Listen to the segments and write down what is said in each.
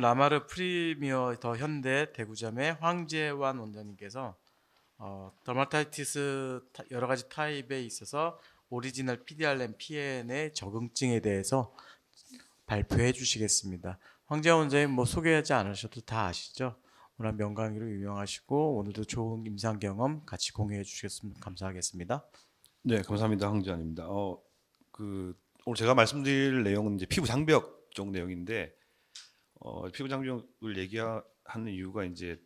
라마르 프리미어 더 현대 대구점의 황재환 원장님께서 더마타이티스 여러 가지 타입에 있어서 오리지널 PDRM PN의 적응증에 대해서 발표해 주시겠습니다. 황재환 원장님 뭐 소개하지 않으셔도 다 아시죠? 워낙 명강의로 유명하시고 오늘도 좋은 임상 경험 같이 공유해 주시겠으면 감사하겠습니다. 네, 감사합니다. 황지환입니다. 오늘 제가 말씀드릴 내용은 이제 피부 장벽 쪽 내용인데, 피부 장벽을 얘기하는 이유가 이제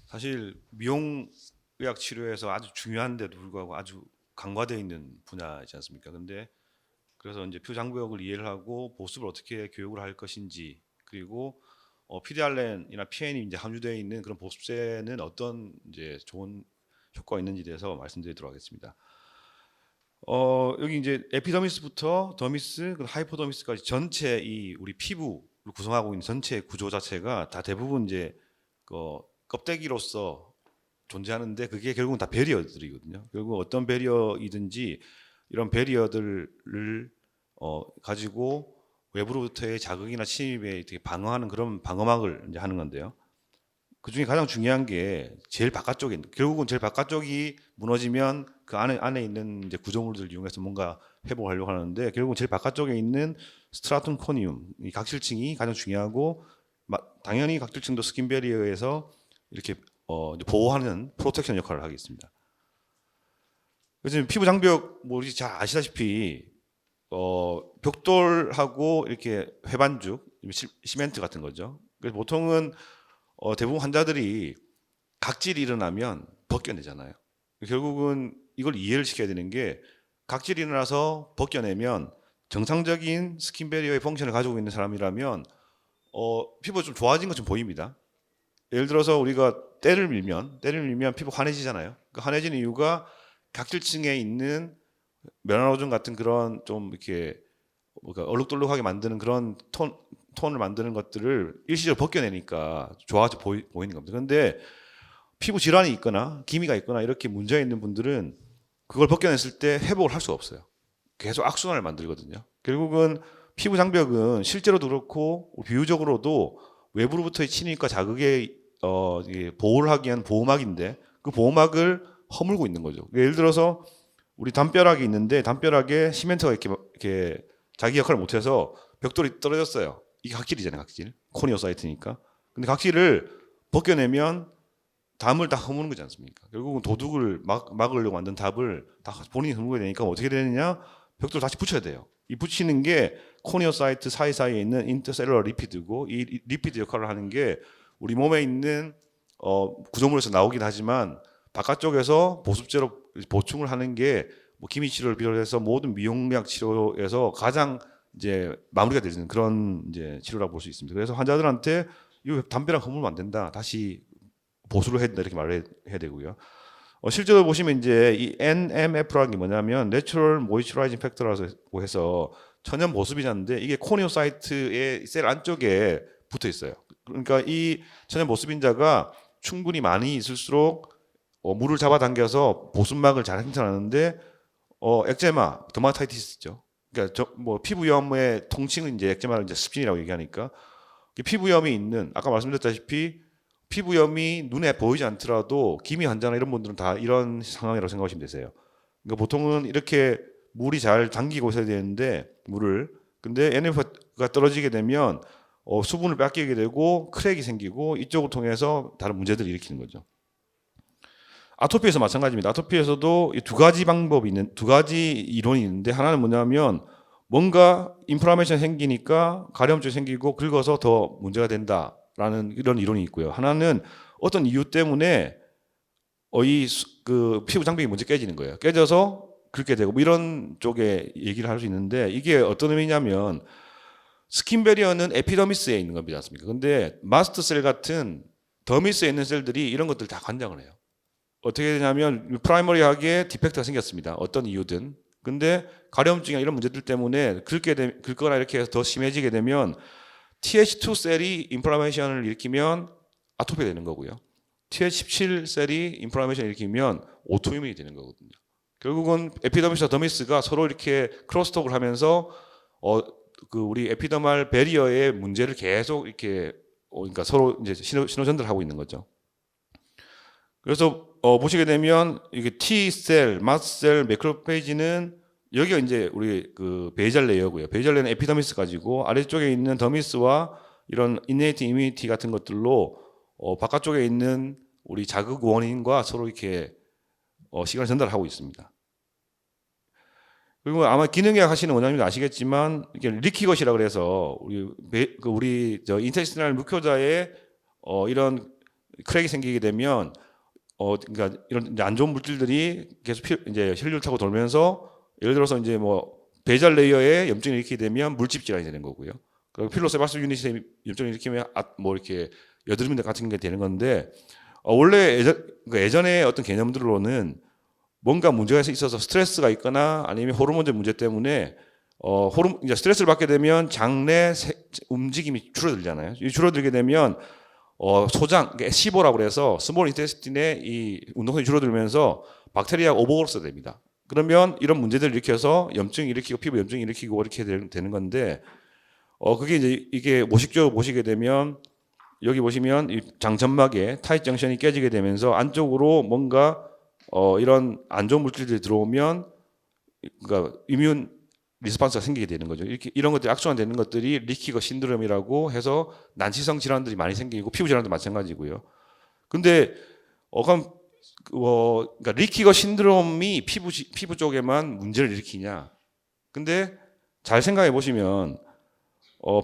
사실 미용의학 치료에서 아주 중요한데도 불구하고 아주 간과되어 있는 분야이지 않습니까? 근데 그래서 이제 피부 장벽을 이해를 하고 보습을 어떻게 교육을 할 것인지, 그리고 PDRN이나 PN이 이제 함유되어 있는 그런 보습제는 어떤 이제 좋은 효과가 있는지에 대해서 말씀드리도록 하겠습니다. 여기 이제 에피더미스부터 더미스, 그리고 하이포더미스까지 전체 이 우리 피부를 구성하고 있는 전체 구조 자체가 다 대부분 이제 껍데기로서 존재하는데, 그게 결국은 다 배리어들이거든요. 결국 어떤 배리어이든지 이런 배리어들을 가지고 외부로부터의 자극이나 침입에 되게 방어하는 그런 방어막을 이제 하는 건데요. 그 중에 가장 중요한 게 제일 바깥쪽에, 결국은 제일 바깥쪽이 무너지면 그 안에 있는 이제 구조물들을 이용해서 뭔가 회복하려고 하는데, 결국은 제일 바깥쪽에 있는 스트라툼 코니움, 이 각질층이 가장 중요하고, 당연히 각질층도 스킨 배리어에서 이렇게 보호하는 프로텍션 역할을 하겠습니다. 그래서 피부 장벽 뭐 우리 잘 아시다시피 벽돌하고 이렇게 회반죽, 시멘트 같은 거죠. 그래서 보통은 대부분 환자들이 각질이 일어나면 벗겨내잖아요. 결국은 이걸 이해를 시켜야 되는 게, 각질이 일어나서 벗겨내면 정상적인 스킨 배리어의 펑션을 가지고 있는 사람이라면 피부가 좀 좋아진 것좀 보입니다. 예를 들어서 우리가 때를 밀면 피부 환해지잖아요. 그 환해지는 이유가 각질층에 있는 멜라노즘 같은 그런 좀 이렇게 뭔가 얼룩덜룩하게 만드는 그런 톤을 만드는 것들을 일시적으로 벗겨내니까 좋아져 보이는 겁니다. 그런데 피부 질환이 있거나 기미가 있거나 이렇게 문제가 있는 분들은 그걸 벗겨냈을 때 회복을 할 수가 없어요. 계속 악순환을 만들거든요. 결국은 피부 장벽은 실제로도 그렇고 비유적으로도 외부로부터의 침입과 자극에 보호를 하기 위한 보호막인데, 그 보호막을 허물고 있는 거죠. 예를 들어서 우리 담벼락이 있는데, 담벼락에 시멘트가 이렇게 자기 역할을 못해서 벽돌이 떨어졌어요. 이게 각질이잖아요, 각질. 코니어 사이트니까. 근데 각질을 벗겨내면 담을 다 허무는 거지 않습니까? 결국은 도둑을 막으려고 만든 답을 다 본인이 허무게 되니까 어떻게 되느냐? 벽돌을 다시 붙여야 돼요. 이 붙이는 게 코니어 사이트 사이사이에 있는 인터셀룰러 리피드고, 이 리피드 역할을 하는 게 우리 몸에 있는 구조물에서 나오긴 하지만 바깥쪽에서 보습제로 보충을 하는 게 뭐 기미 치료를 비롯해서 모든 미용약 치료에서 가장 이제 마무리가 되는 그런 이제 치료라고 볼 수 있습니다. 그래서 환자들한테 이 담벼락 허물면 안 된다, 다시 보수를 해야 된다, 이렇게 말을 해야 되고요. 실제로 보시면 이제 이 NMF라는 게 뭐냐면 Natural Moisturizing Factor라고 해서 천연 보습인자인데, 이게 코니오 사이트의 셀 안쪽에 붙어 있어요. 그러니까 이 천연 보습인자가 충분히 많이 있을수록 물을 잡아당겨서 보습막을 잘 형성하는데, 엑제마, 더마타이티스죠. 그러니까 뭐 피부염의 통칭은 이제 엑제마를 이제 습진이라고 얘기하니까, 피부염이 있는, 아까 말씀드렸다시피 피부염이 눈에 보이지 않더라도 기미 환자나 이런 분들은 다 이런 상황이라고 생각하시면 되세요. 그러니까 보통은 이렇게 물이 잘 당기고 있어야 되는데 근데 NF가 떨어지게 되면 수분을 뺏기게 되고 크랙이 생기고, 이쪽을 통해서 다른 문제들을 일으키는 거죠. 아토피에서 마찬가지입니다. 아토피에서도 두 가지 이론이 있는데, 하나는 뭐냐면 뭔가 인플라메이션 생기니까 가려움증이 생기고 긁어서 더 문제가 된다라는 이런 이론이 있고요. 하나는 어떤 이유 때문에 그 피부 장벽이 먼저 깨지는 거예요. 깨져서 긁게 되고, 뭐 이런 쪽에 얘기를 할 수 있는데, 이게 어떤 의미냐면 스킨 배리어는 에피더미스에 있는 겁니다, 않습니까? 근데 마스트셀 같은 더미스에 있는 셀들이 이런 것들 다 관장을 해요. 어떻게 되냐면 프라이머리하게 디펙트가 생겼습니다. 어떤 이유든. 근데 가려움증이나 이런 문제들 때문에 긁거나 이렇게 해서 더 심해지게 되면 TH2 셀이 인플라메이션을 일으키면 아토피가 되는 거고요. TH17 셀이 인플라메이션을 일으키면 오토이뮨이 되는 거거든요. 결국은 에피더미스와 더미스가 서로 이렇게 크로스톡을 하면서 그 우리 에피더말 베리어의 문제를 계속 이렇게 그러니까 서로 이제 신호 전달하고 있는 거죠. 그래서 보시게 되면 이게 T셀, 마스셀, 매크로페이지는 여기가 이제 우리 그 베이잘 레이어고요. 베이잘 레이어는 에피더미스 가지고 아래쪽에 있는 더미스와 이런 인네이트 이뮤니티 같은 것들로 바깥쪽에 있는 우리 자극 원인과 서로 이렇게 시간을 전달하고 있습니다. 그리고 아마 기능의학 하시는 원장님도 아시겠지만 이게 리키것이라 그래서 우리 저 인테스티널 무코자에 이런 크랙이 생기게 되면 그러니까 이런 이제 안 좋은 물질들이 계속 이제 혈류를 타고 돌면서 예를 들어서 이제 뭐 베이잘 레이어에 염증이 일으키게 되면 물집 질환이 되는 거고요. 그리고 필로세바스 유닛에 염증을 일으키면 뭐 이렇게 여드름 같은 게 되는 건데 원래 예전에 어떤 개념들로는 뭔가 문제가 있어서 스트레스가 있거나 아니면 호르몬적 문제 때문에 이제 스트레스를 받게 되면 장내 움직임이 줄어들잖아요. 이 줄어들게 되면 소장, 그러니까 시보라고 그래서 스몰 인테스틴의 이 운동성이 줄어들면서 박테리아가 오버그로스 됩니다. 그러면 이런 문제들을 일으켜서 염증을 일으키고 피부 염증을 일으키고 이렇게 되는 건데 그게 이제 이게 모식적으로 보시게 되면 여기 보시면 이 장점막에 타잇 정션이 깨지게 되면서 안쪽으로 뭔가 이런 안 좋은 물질들이 들어오면 그러니까 이뮨 리스폰스가 생기게 되는 거죠. 이런 것들이 악순환되는 것들이 리키거 신드롬이라고 해서 난치성 질환들이 많이 생기고 피부 질환도 마찬가지고요. 근데 그러니까 리키거 신드롬이 피부 쪽에만 문제를 일으키냐? 근데 잘 생각해 보시면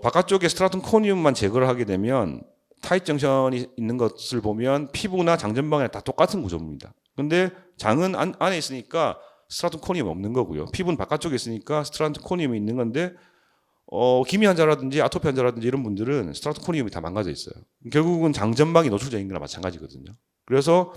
바깥쪽에 스트라툼 코니움만 제거를 하게 되면 타잇 정션이 있는 것을 보면 피부나 장전방이랑 다 똑같은 구조입니다. 근데 장은 안에 있으니까 스트라툼 코니움이 없는 거고요. 피부는 바깥쪽에 있으니까 스트라툼 코니움이 있는 건데 기미 환자라든지 아토피 환자라든지 이런 분들은 스트라툼 코니움이 다 망가져 있어요. 결국은 장전방이 노출되어 있는 거나 마찬가지거든요. 그래서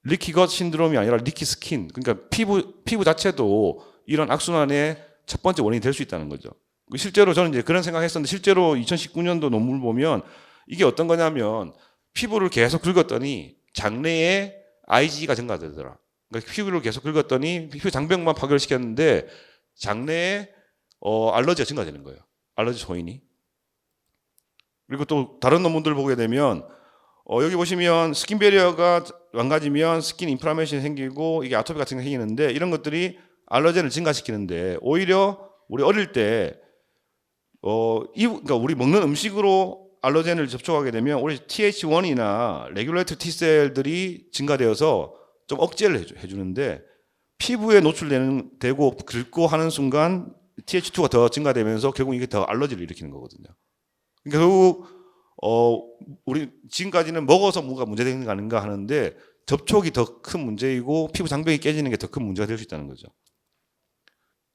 리키것 신드롬이 아니라 리키 스킨, 그러니까 피부 자체도 이런 악순환의 첫 번째 원인이 될 수 있다는 거죠. 실제로 저는 이제 그런 생각했었는데 실제로 2019년도 논문을 보면 이게 어떤 거냐면 피부를 계속 긁었더니 장내에 IgE가 증가되더라. 그러니까 피부를 계속 긁었더니 피부 장벽만 파괴시켰는데 장내에 알러지가 증가되는 거예요. 알러지 소인이. 그리고 또 다른 논문들 보게 되면 여기 보시면 스킨 베리어가 망가지면 스킨 인플라메이션이 생기고 이게 아토피 같은 게 생기는데 이런 것들이 알러젠을 증가시키는데 오히려 우리 어릴 때 그러니까 우리 먹는 음식으로 알러젠을 접촉하게 되면 우리 TH1이나 레귤레이터 T셀들이 증가되어서 좀 억제를 해주는데 피부에 노출되고 긁고 하는 순간 TH2가 더 증가되면서 결국 이게 더 알러지를 일으키는 거거든요. 그러니까 결국 우리 지금까지는 먹어서 뭐가 문제되는 거 아닌가 하는데 접촉이 더 큰 문제이고 피부 장벽이 깨지는 게 더 큰 문제가 될 수 있다는 거죠.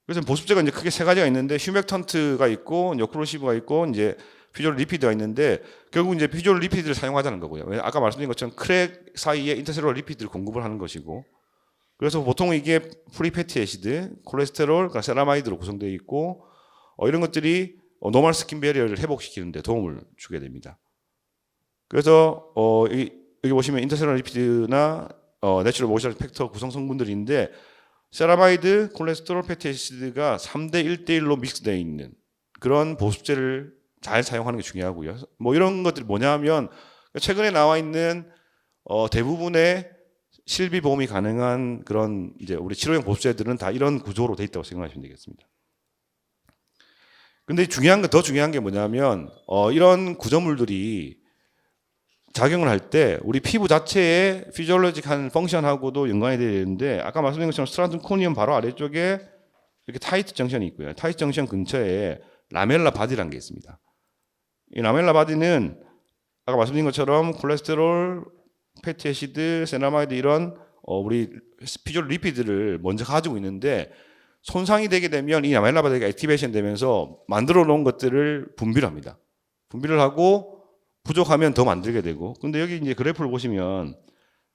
그래서 보습제가 이제 크게 세 가지가 있는데 휴맥턴트가 있고 요크로시브가 있고 이제 피졸 리피드가 있는데 결국 이제 피졸 리피드를 사용하자는 거고요. 아까 말씀드린 것처럼 크랙 사이에 인터셀룰러 리피드를 공급을 하는 것이고 그래서 보통 이게 프리패티 애시드, 콜레스테롤, 그러니까 세라마이드로 구성되어 있고 이런 것들이 노멀 스킨 베리어를 회복시키는 데 도움을 주게 됩니다. 그래서 여기 보시면 인터셀룰러 리피드나 내추럴 모이처 팩터 구성 성분들인데 세라마이드, 콜레스테롤, 패티애시드가 3대 1대1로 믹스되어 있는 그런 보습제를 잘 사용하는 게 중요하고요. 뭐 이런 것들이 뭐냐면 최근에 나와 있는 대부분의 실비 보험이 가능한 그런 이제 우리 치료용 보습제들은 다 이런 구조로 돼 있다고 생각하시면 되겠습니다. 근데 더 중요한 게 뭐냐면 이런 구조물들이 작용을 할 때 우리 피부 자체의 피지올로직한 펑션하고도 연관이 되는데 아까 말씀드린 것처럼 스트라툼 코니움 바로 아래쪽에 이렇게 타이트 정션이 있고요. 타이트 정션 근처에 라멜라 바디라는 게 있습니다. 이 라멜라 바디는 아까 말씀드린 것처럼 콜레스테롤, 패티애시드, 세라마이드 이런 우리 피지올 리피드를 먼저 가지고 있는데 손상이 되게 되면 이 라멜라 바디가 액티베이션 되면서 만들어 놓은 것들을 분비를 합니다. 분비를 하고 부족하면 더 만들게 되고 근데 여기 이제 그래프를 보시면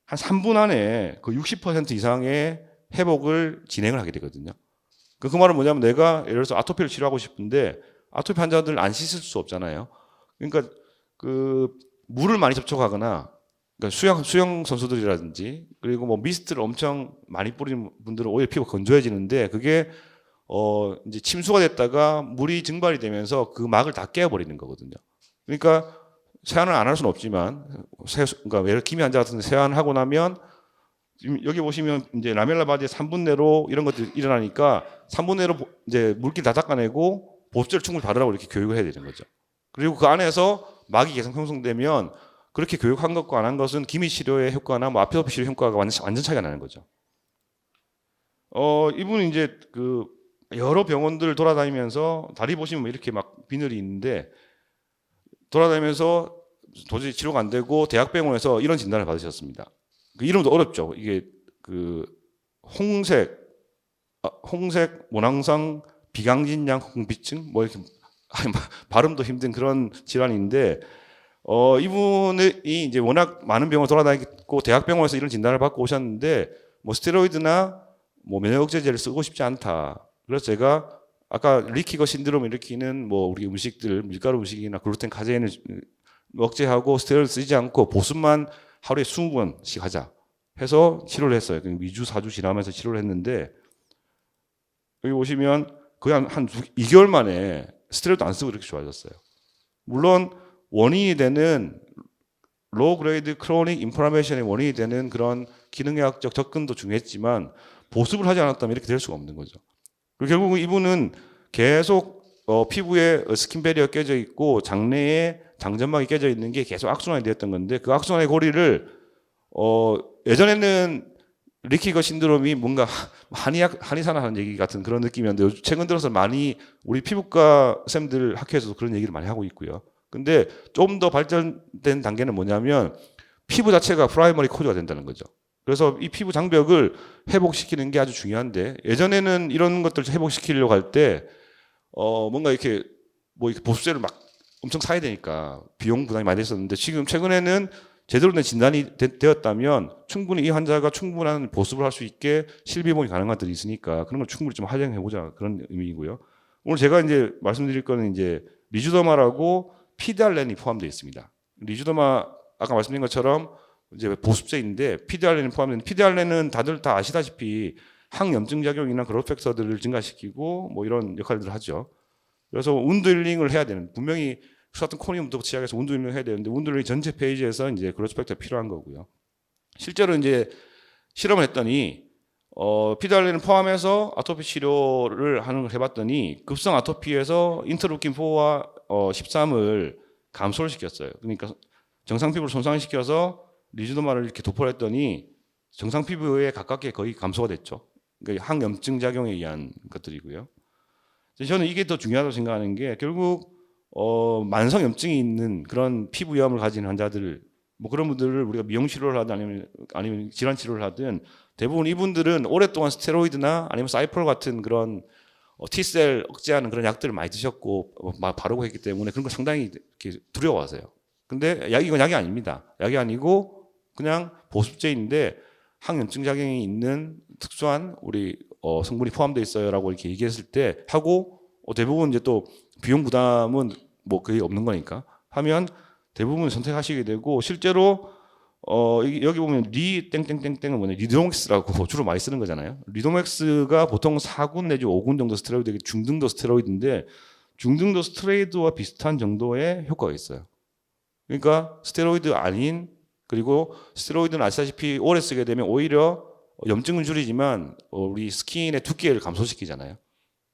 한 3분 안에 그 60% 이상의 회복을 진행을 하게 되거든요. 그 말은 뭐냐면 내가 예를 들어서 아토피를 치료하고 싶은데 아토피 환자들 안 씻을 수 없잖아요. 그러니까 그 물을 많이 접촉하거나 그러니까 수영 선수들이라든지 그리고 뭐 미스트를 엄청 많이 뿌리는 분들은 오히려 피부가 건조해지는데 그게 이제 침수가 됐다가 물이 증발이 되면서 그 막을 다 깨어버리는 거거든요. 그러니까 세안을 안 할 수는 없지만 그러니까 예를 기미 환자 같은 데 세안을 하고 나면 지금 여기 보시면 이제 라멜라 바디에 3분 내로 이런 것들이 일어나니까 3분 내로 이제 물기 다 닦아내고 보습제를 충분히 바르라고 이렇게 교육을 해야 되는 거죠. 그리고 그 안에서 막이 계속 형성되면 그렇게 교육한 것과 안 한 것은 기미 치료의 효과나 뭐 아토피 치료 효과가 완전 차이가 나는 거죠. 이분은 이제 그 여러 병원들 돌아다니면서 다리 보시면 뭐 이렇게 막 비늘이 있는데 돌아다니면서 도저히 치료가 안 되고 대학병원에서 이런 진단을 받으셨습니다. 그 이름도 어렵죠. 이게 그 홍색 모낭상 비강진양 홍비증 뭐 이렇게 발음도 힘든 그런 질환인데 이분이 이제 워낙 많은 병원 돌아다니고 대학병원에서 이런 진단을 받고 오셨는데 뭐 스테로이드나 뭐 면역 억제제를 쓰고 싶지 않다. 그래서 제가 아까 리키거 신드롬을 일으키는 뭐 우리 음식들 밀가루 음식이나 글루텐 카제인을 억제하고 스테로이드 쓰지 않고 보습만 하루에 20번씩 하자 해서 치료를 했어요. 2주 4주 지나면서 치료를 했는데 여기 보시면 거의 한 2개월 만에 스테로이드 안 쓰고 이렇게 좋아졌어요. 물론 원인이 되는 로우 그레이드 크로닉 인플라메이션의 원인이 되는 그런 기능의학적 접근도 중요했지만 보습을 하지 않았다면 이렇게 될 수가 없는 거죠. 그리고 결국 이분은 계속 피부에 스킨 베리어 깨져 있고 장내에 장점막이 깨져 있는 게 계속 악순환이 되었던 건데 그 악순환의 고리를 예전에는 리키거 신드롬이 뭔가 한의사나 하는 얘기 같은 그런 느낌이었는데 최근 들어서 많이 우리 피부과 쌤들 학회에서도 그런 얘기를 많이 하고 있고요. 근데 좀 더 발전된 단계는 뭐냐면 피부 자체가 프라이머리 코드가 된다는 거죠. 그래서 이 피부 장벽을 회복시키는 게 아주 중요한데 예전에는 이런 것들을 회복시키려고 할 때 뭔가 이렇게 뭐 이렇게 보습제를 막 엄청 사야 되니까 비용 부담이 많이 됐었는데 지금 최근에는 제대로 된 진단이 되었다면 충분히 이 환자가 충분한 보습을 할 수 있게 실비보험이 가능한 것들이 있으니까 그런 걸 충분히 좀 활용해 보자 그런 의미이고요. 오늘 제가 이제 말씀드릴 거는 이제 리주더마라고 피드알렌이 포함되어 있습니다. 리주더마 아까 말씀드린 것처럼 이제 보습제인데 피드알렌이 포함된 피드알렌은 다들 다 아시다시피 항염증 작용이나 그로스 팩터들을 증가시키고 뭐 이런 역할들을 하죠. 그래서 운드 힐링을 해야 되는 분명히 수사튼 코니움부터 시작해서 운드 힐링을 해야 되는데 운드 힐링 전체 페이지에서 이제 그로스 팩터가 필요한 거고요. 실제로 이제 실험을 했더니 피드알렌을 포함해서 아토피 치료를 하는 걸 해봤더니 급성 아토피에서 인터루킨 4와 13을 감소를 시켰어요. 그러니까 정상 피부를 손상시켜서 리주도마를 이렇게 도포를 했더니 정상 피부에 가깝게 거의 감소가 됐죠. 그러니까 항염증 작용에 의한 것들이고요. 저는 이게 더 중요하다고 생각하는 게 결국 만성 염증이 있는 그런 피부염을 가진 환자들 뭐 그런 분들을 우리가 미용 치료를 하든 아니면 질환 치료를 하든 대부분 이분들은 오랫동안 스테로이드나 아니면 사이폴 같은 그런 T셀 억제하는 그런 약들을 많이 드셨고 바르고 했기 때문에 그런 걸 상당히 이렇게 두려워하세요. 근데 이건 약이 아닙니다. 약이 아니고 그냥 보습제인데 항염증 작용이 있는 특수한 우리 성분이 포함되어 있어요라고 이렇게 얘기했을 때 하고 대부분 이제 또 비용 부담은 뭐 거의 없는 거니까 하면 대부분 선택하시게 되고 실제로 여기 보면 리 땡땡땡땡은 뭐냐 리도맥스라고 주로 많이 쓰는 거잖아요. 리도맥스가 보통 4군 내지 5군 정도 스테로이드 중등도 스테로이드인데 중등도 스테로이드와 비슷한 정도의 효과가 있어요. 그러니까 스테로이드 아닌 그리고 스테로이드는 아시다시피 오래 쓰게 되면 오히려 염증을 줄이지만 우리 스킨의 두께를 감소시키잖아요.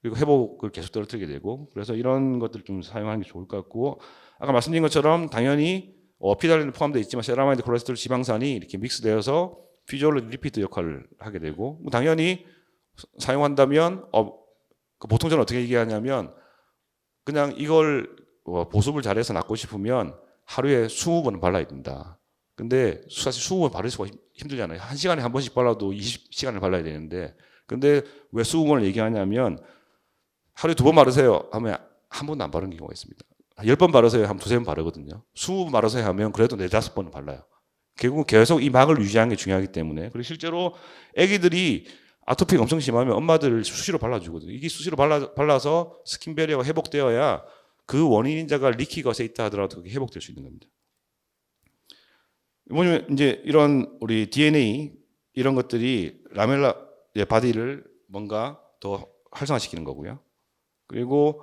그리고 회복을 계속 떨어뜨리게 되고 그래서 이런 것들 좀 사용하는 게 좋을 것 같고 아까 말씀드린 것처럼 당연히 피달렌이 포함되어 있지만 세라마이드 콜레스테롤 지방산이 이렇게 믹스되어서 피지올로직 리피드 역할을 하게 되고 당연히 사용한다면 보통 저는 어떻게 얘기하냐면 그냥 이걸 보습을 잘해서 낫고 싶으면 하루에 20번은 발라야 된다. 근데 사실 20번 바를 수가 힘들잖아요. 1시간에 한 번씩 발라도 20시간을 발라야 되는데 근데 왜 20번을 얘기하냐면 하루에 2번 바르세요 하면 한 번도 안 바르는 경우가 있습니다. 10번 바르세요 하면 2-3번 바르거든요. 20번 바르세요 하면 그래도 4-5번은 발라요. 결국 계속 이 막을 유지하는 게 중요하기 때문에 그리고 실제로 아기들이 아토피가 엄청 심하면 엄마들 수시로 발라주거든요. 이게 수시로 발라서 스킨 베리어가 회복되어야 그 원인자가 리키것에 있다 하더라도 그게 회복될 수 있는 겁니다. 뭐냐면 이제 이런 우리 DNA 이런 것들이 라멜라 바디를 뭔가 더 활성화시키는 거고요. 그리고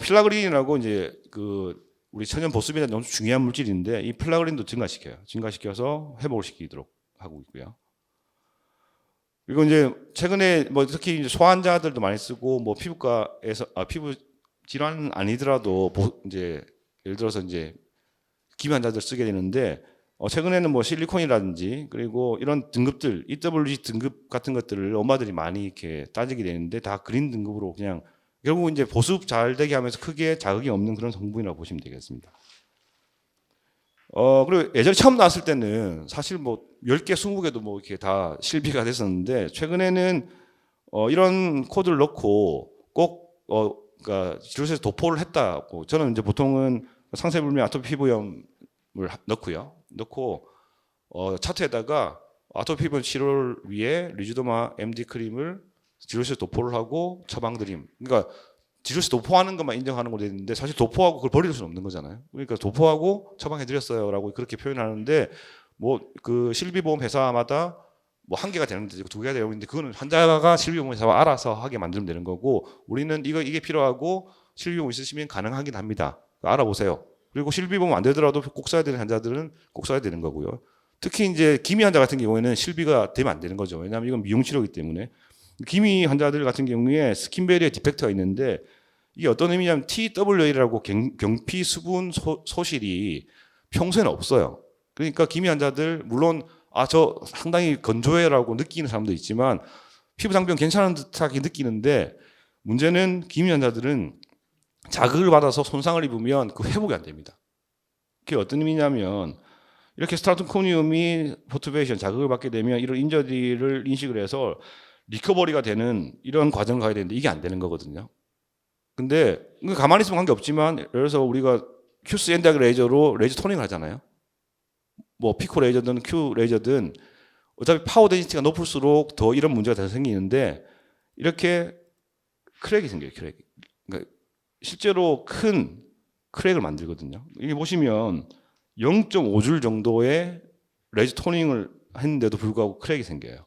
필라그린이라고 이제 그 우리 천연 보습에 너무 중요한 물질인데 이 플라그린도 증가시켜요. 증가시켜서 회복을 시키도록 하고 있고요. 그리고 이제 최근에 뭐 특히 이제 소환자들도 많이 쓰고 뭐 피부과에서 피부 질환 아니더라도 이제 예를 들어서 이제 기미 환자들 쓰게 되는데 최근에는 뭐 실리콘이라든지 그리고 이런 등급들 EWG 등급 같은 것들을 엄마들이 많이 이렇게 따지게 되는데 다 그린 등급으로 그냥 결국 이제 보습 잘 되게 하면서 크게 자극이 없는 그런 성분이라고 보시면 되겠습니다. 그리고 예전에 처음 나왔을 때는 사실 뭐 10개, 20개도 뭐 이렇게 다 실비가 됐었는데 최근에는 이런 코드를 넣고 꼭 그러니까 치료소에서 도포를 했다고 저는 이제 보통은 상세불면 아토피 피부염을 넣고요. 넣고 차트에다가 아토피 피부 치료를 위해 리주도마 MD 크림을 치료소에 도포를 하고 처방드림. 그러니까 치료소 도포하는 것만 인정하는 걸로 되어 있는데 사실 도포하고 그걸 버릴 수는 없는 거잖아요. 그러니까 도포하고 처방해드렸어요라고 그렇게 표현하는데 뭐 그 실비보험 회사마다 뭐 한 개가 되는데 2개가 되어 있는데 그거는 환자가 실비보험 회사가 알아서 하게 만들면 되는 거고 우리는 이게 필요하고 실비보험 있으시면 가능하긴 합니다. 알아보세요. 그리고 실비보험 안 되더라도 꼭 써야 되는 환자들은 꼭 써야 되는 거고요. 특히 이제 기미 환자 같은 경우에는 실비가 되면 안 되는 거죠. 왜냐하면 이건 미용 치료이기 때문에. 기미 환자들 같은 경우에 스킨 베리어 디펙트가 있는데 이게 어떤 의미냐면 TWA라고 경피 수분 소실이 평소에는 없어요. 그러니까 기미 환자들 물론 저 상당히 건조해라고 느끼는 사람도 있지만 피부 장벽 괜찮은 듯하게 느끼는데 문제는 기미 환자들은 자극을 받아서 손상을 입으면 그 회복이 안 됩니다. 그게 어떤 의미냐면 이렇게 스트라토코니움이 포트베이션 자극을 받게 되면 이런 인저리를 인식을 해서 리커버리가 되는 이런 과정을 가야 되는데 이게 안 되는 거거든요. 근데 가만히 있으면 관계 없지만 예를 들어서 우리가 큐스 엔다그 레이저로 레이저 토닝을 하잖아요. 뭐 피코 레이저든 큐 레이저든 어차피 파워 데니시티가 높을수록 더 이런 문제가 더 생기는데 이렇게 크랙이 생겨요. 크랙. 그러니까 실제로 큰 크랙을 만들거든요. 여기 보시면 0.5줄 정도의 레이저 토닝을 했는데도 불구하고 크랙이 생겨요.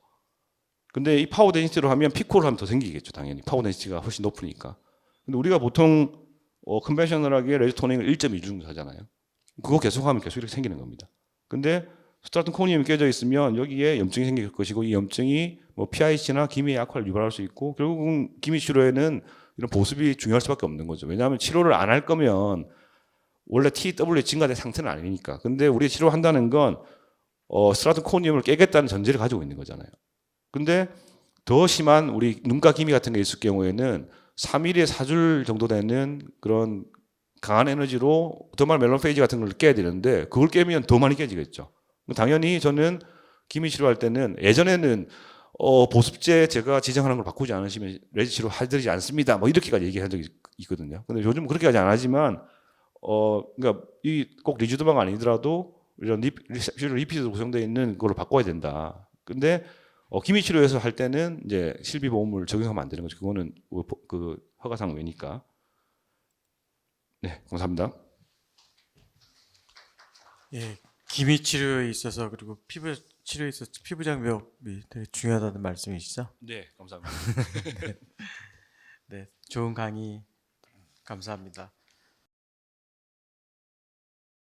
근데 이 파워 데니시티로 하면 피코를 하면 더 생기겠죠. 당연히 파워 데니시티가 훨씬 높으니까. 근데 우리가 보통 컨벤셔널하게 레이저 토닝을 1.2주 정도 하잖아요. 그거 계속하면 계속 이렇게 생기는 겁니다. 근데 스트라톤 코니움이 깨져 있으면 여기에 염증이 생길 것이고 이 염증이 뭐 PIC나 기미의 악화를 유발할 수 있고 결국은 기미 치료에는 이런 보습이 중요할 수밖에 없는 거죠. 왜냐하면 치료를 안 할 거면 원래 TW 증가된 상태는 아니니까. 근데 우리 치료한다는 건 스트라톤 코니움을 깨겠다는 전제를 가지고 있는 거잖아요. 근데 더 심한 우리 눈가 기미 같은 게 있을 경우에는 3일에 4줄 정도 되는 그런 강한 에너지로 더말 멜론페이지 같은 걸 깨야 되는데 그걸 깨면 더 많이 깨지겠죠. 당연히 저는 기미 치료할 때는 예전에는 보습제 제가 지정하는 걸 바꾸지 않으시면 레이저 치료 해드리지 않습니다. 뭐 이렇게까지 얘기한 적이 있거든요. 근데 요즘 그렇게까지 안 하지만 그러니까 이 꼭 리주드마가 아니더라도 이런 리피드로 구성되어 있는 걸로 바꿔야 된다. 근데 기미 치료에서 할 때는 이제 실비 보험을 적용하면 안 되는 거죠. 그거는 그 허가상 외니까. 네, 감사합니다. 예, 기미 치료에 있어서 그리고 피부 치료에 있어서 피부 장벽이 되게 중요하다는 말씀이시죠? 네, 감사합니다. 네, 좋은 강의 감사합니다.